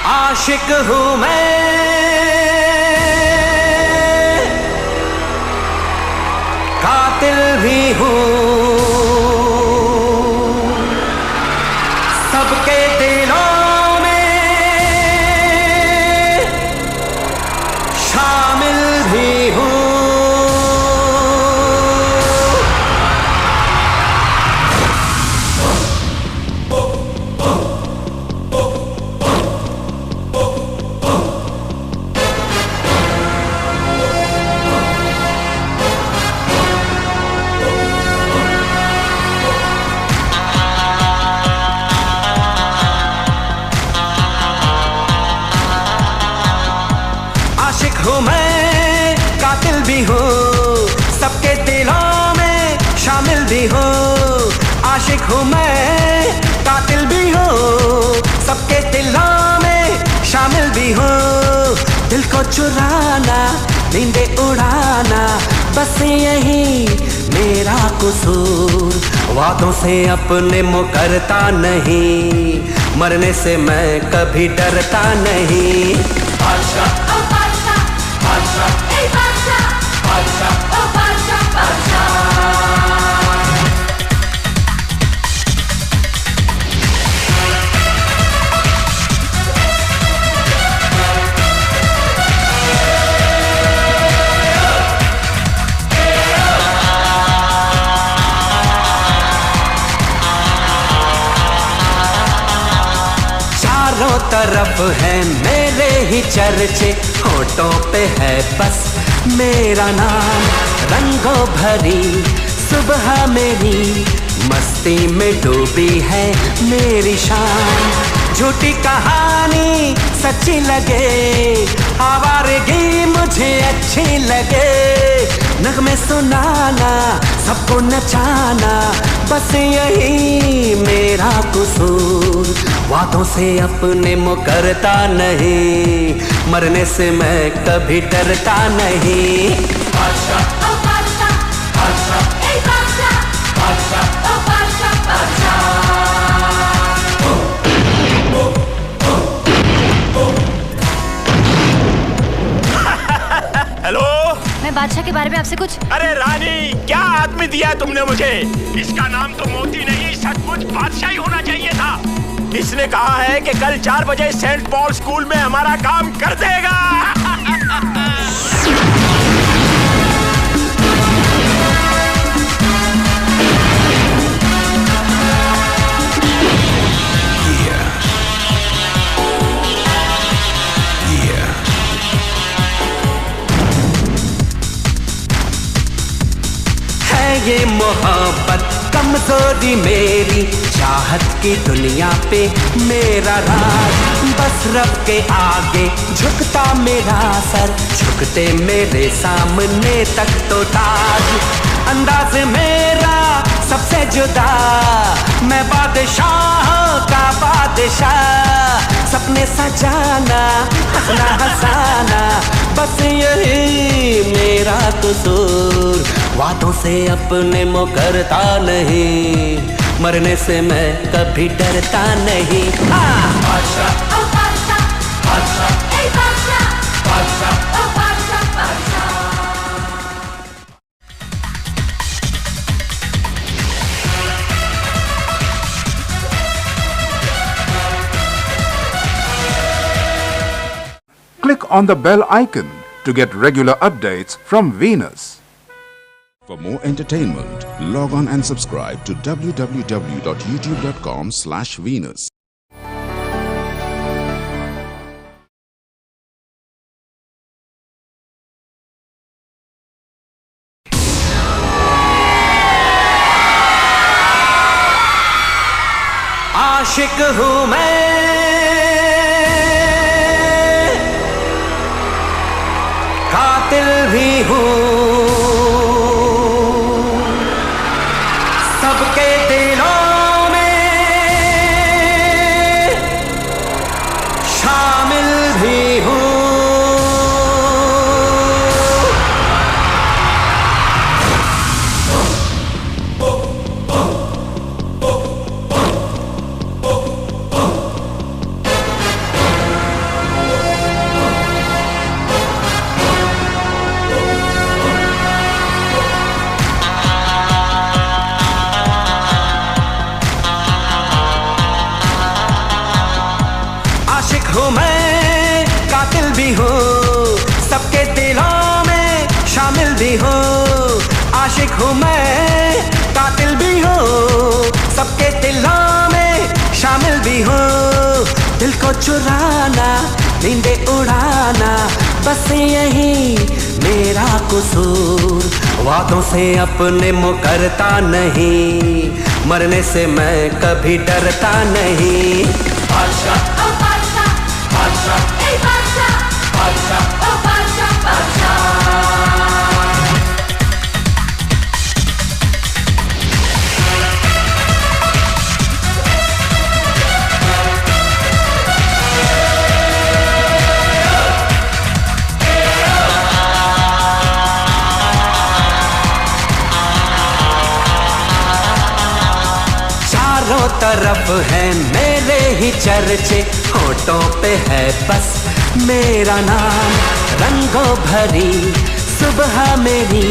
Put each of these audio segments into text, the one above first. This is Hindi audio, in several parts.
आशिक हूँ मैं, कातिल भी हूँ, सबके दिलों में शामिल भी हूँ। हूँ मैं, कातिल भी हूँ, सबके दिलों में शामिल भी हूँ। आशिक हूँ मैं, कातिल भी हूँ, सबके दिलों में शामिल भी हूँ। दिल को चुराना, नींदे उड़ाना, बस यही मेरा कसूर। वादों से अपने मुकरता नहीं, मरने से मैं कभी डरता नहीं। बादशाह चारों तरफ है मेरे ही चर्चे, होठों पे है बस मेरा नाम। रंगों भरी सुबह मेरी, मस्ती में डूबी है मेरी शाम। झूठी कहानी सच्ची लगे, आवारगी मुझे अच्छी लगे। नगमे सुनाना, सबको नचाना, बस यही मेरा कसूर। वादों से अपने मुकरता नहीं, मरने से मैं कभी डरता नहीं। बादशाह हेलो, मैं बादशाह के बारे में आपसे कुछ। अरे रानी, क्या आदमी दिया तुमने मुझे? इसका नाम तो मोती नहीं, सचमुच बादशाह ही होना चाहिए था। इसने कहा है कि कल 4 बजे सेंट पॉल स्कूल में हमारा काम कर देगा। ये मोहब्बत कमजोरी मेरी, चाहत की दुनिया पे मेरा राज। बस रब के आगे झुकता मेरा सर, झुकते मेरे सामने तक तो ताज। अंदाज मेरा सबसे जुदा, मैं बादशाह का बादशाह। सपने सजाना, हंसना हंसाना, बस यही मेरा कसूर। वादों से अपने मुकरता नहीं, मरने से मैं कभी डरता नहीं। बादशाह Click on the bell icon to get regular updates from Venus. For more entertainment, log on and subscribe to www.youtube.com/Venus. आशिक हूँ मैं, कातिल भी हूँ, आशिक हूँ मैं, कातिल भी हूँ, सबके दिलों में शामिल भी हूँ। दिल को चुराना, नींदे उड़ाना, बस यही मेरा कसूर। वादों से अपने मुकरता नहीं, मरने से मैं कभी डरता नहीं। बादशाह ओ बादशाह, बादशाह ए बादशाह, बादशाह ओ बादशाह, बादशाह। चारों तरफ है मेरे ही चर्चे, होठों पे है बस मेरा नाम। रंगों भरी सुबह मेरी,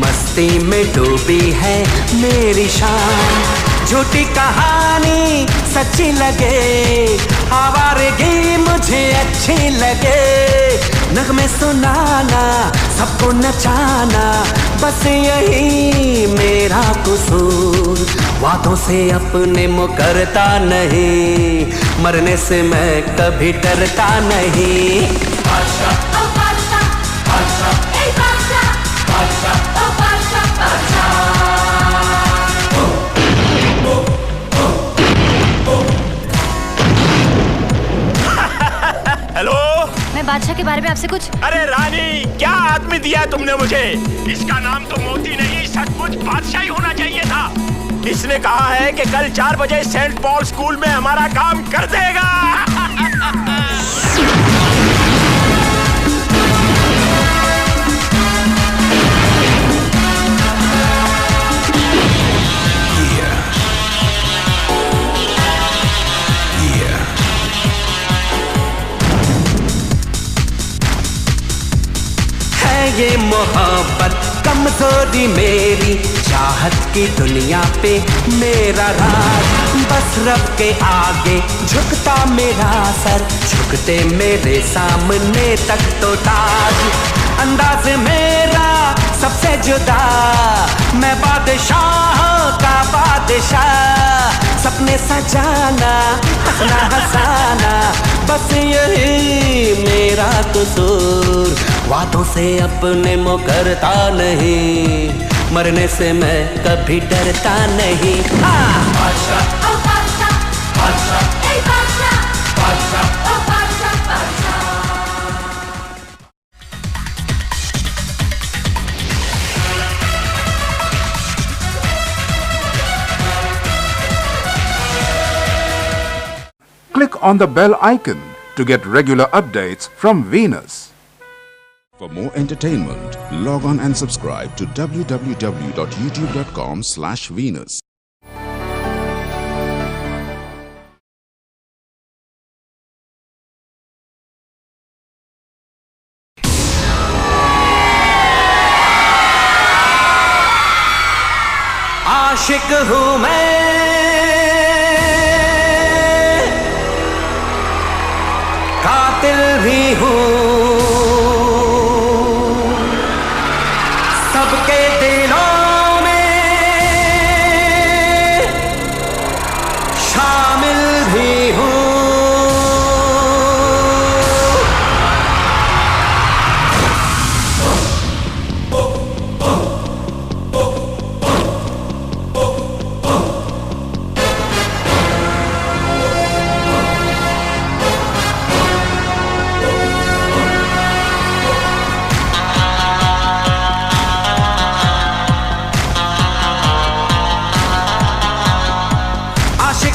मस्ती में डूबी है मेरी शाम। झूठी कहानी सच्ची लगे, आवारगी मुझे अच्छी लगे। नगमे सुनाना, सबको नचाना, बस यही मेरा कसूर। वादों से अपने मुकरता नहीं, मरने से मैं कभी डरता नहीं। बादशाह ओ बादशाह, बादशाह ए बादशाह, बादशाह ओ बादशाह, बादशाह। हेलो, मैं बादशाह के बारे में आपसे कुछ। अरे रानी, क्या आदमी दिया तुमने मुझे? इसका नाम तो मोती नहीं, सचमुच बादशाह ही होना चाहिए था। इसने कहा है कि कल 4 बजे सेंट पॉल स्कूल में हमारा काम कर देगा। ये मोहब्बत कमजोरी मेरी, चाहत की दुनिया पे मेरा राज। बस रब के आगे झुकता मेरा सर, झुकते मेरे सामने तक तो ताज। अंदाज मेरा सबसे जुदा, मैं बादशाह का बादशाह। सपने सजाना, हंसना हंसाना, बस यही मेरा कसूर। वादों से अपने मुकरता नहीं, मरने से मैं कभी डरता नहीं। बादशाह ओ बादशाह, बादशाह ए बादशाह, बादशाह ओ बादशाह, बादशाह। Click on the bell icon to get regular updates from Venus. For more entertainment, log on and subscribe to www.youtube.com/Venus. आशिक हूँ मैं, कातिल भी हूँ, सबके दिलों में शामिल भी हूँ।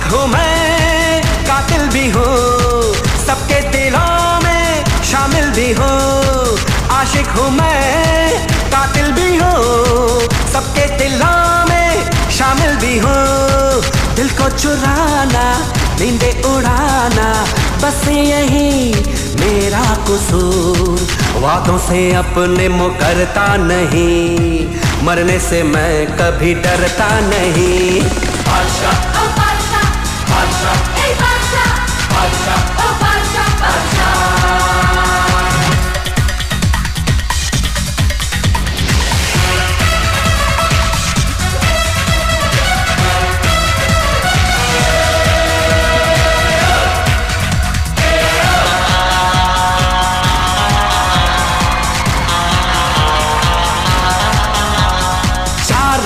हूँ मैं, कातिल भी हूँ, सबके दिलों में शामिल भी हूँ। आशिक हूँ मैं, कातिल भी हूँ, सबके दिलों में शामिल भी हूँ। दिल को चुराना, नींदे उड़ाना, बस यही मेरा कसूर। वादों से अपने मुकरता नहीं, मरने से मैं कभी डरता नहीं। बादशाह ओ बादशाह, बादशाह ए बादशाह, बादशाह ओ बादशाह, बादशाह।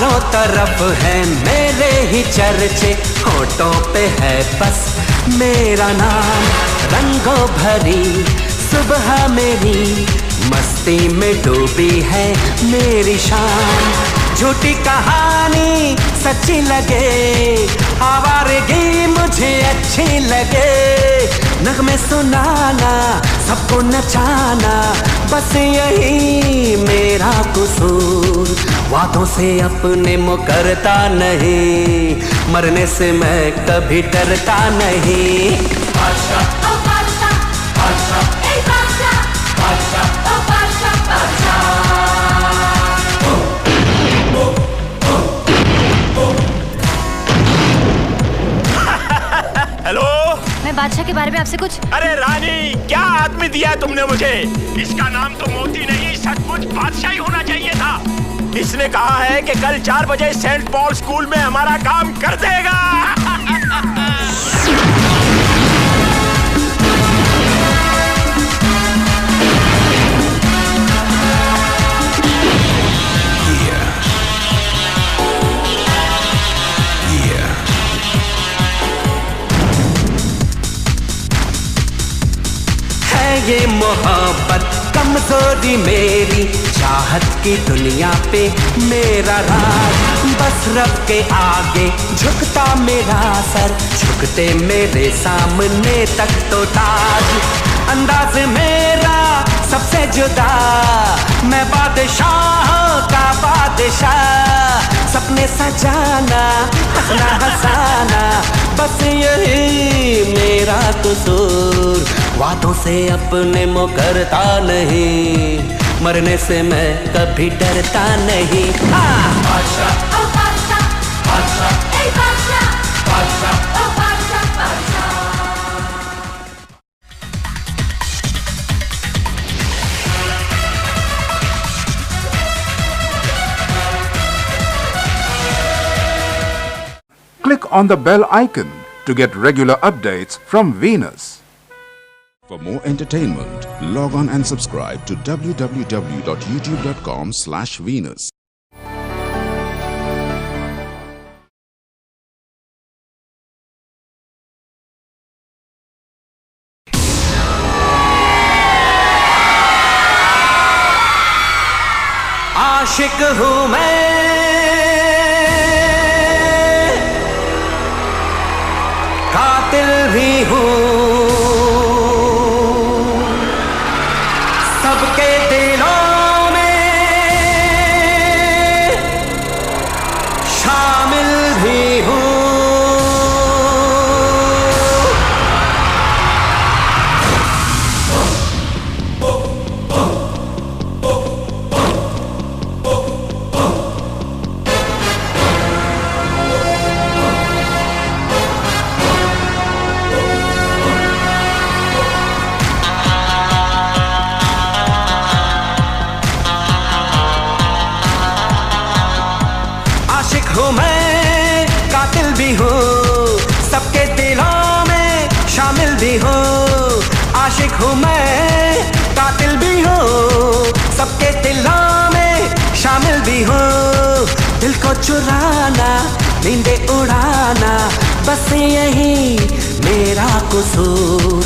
चारों तरफ है मेरे ही चर्चे, होठों पे है बस मेरा नाम। रंगों भरी सुबह मेरी, मस्ती में डूबी है मेरी शाम। झूठी कहानी सच्ची लगे, आवारगी मुझे अच्छी लगे। नगमे सुनाना, सबको नचाना, बस यही मेरा कसूर। वादों से अपने मुकरता नहीं, मरने से मैं कभी डरता नहीं। बादशाह, बादशाह, बादशाह, बादशाह, बादशाह, बादशाह, बादशाह। हेलो, मैं बादशाह के बारे में आपसे कुछ। अरे रानी, क्या आदमी दिया तुमने मुझे? इसका नाम तो मोती नहीं, सचमुच बादशाह ही होना चाहिए था। इसने कहा है कि कल 4 बजे सेंट पॉल स्कूल में हमारा काम कर देगा। ये मोहब्बत कमजोरी मेरी, चाहत की दुनिया पे मेरा राज। बस रब के आगे झुकता मेरा सर, झुकते मेरे सामने तक तो ताज। अंदाज मेरा सबसे जुदा, मैं बादशाह का बादशाह। सपने सजाना, हंसना हंसाना, बस यही मेरा कसूर। वादों से अपने मुकरता नहीं, मरने से मैं कभी डरता नहीं। बादशाह, बादशाह, बादशाह, बादशाह, बादशाह, बादशाह, बादशाह। Click on the bell icon to get regular updates from Venus. For more entertainment, log on and subscribe to www.youtube.com/Venus. आशिक हूँ मैं, कातिल भी हूँ, सबके दिलों में शामिल भी हूँ। हूँ मैं, कातिल भी हूँ, सबके दिलों में शामिल भी हूँ। आशिक हूँ मैं, कातिल भी हूँ, सबके दिलों में शामिल भी हूँ। दिल को चुराना, नींदें उड़ाना, बस यही मेरा कसूर।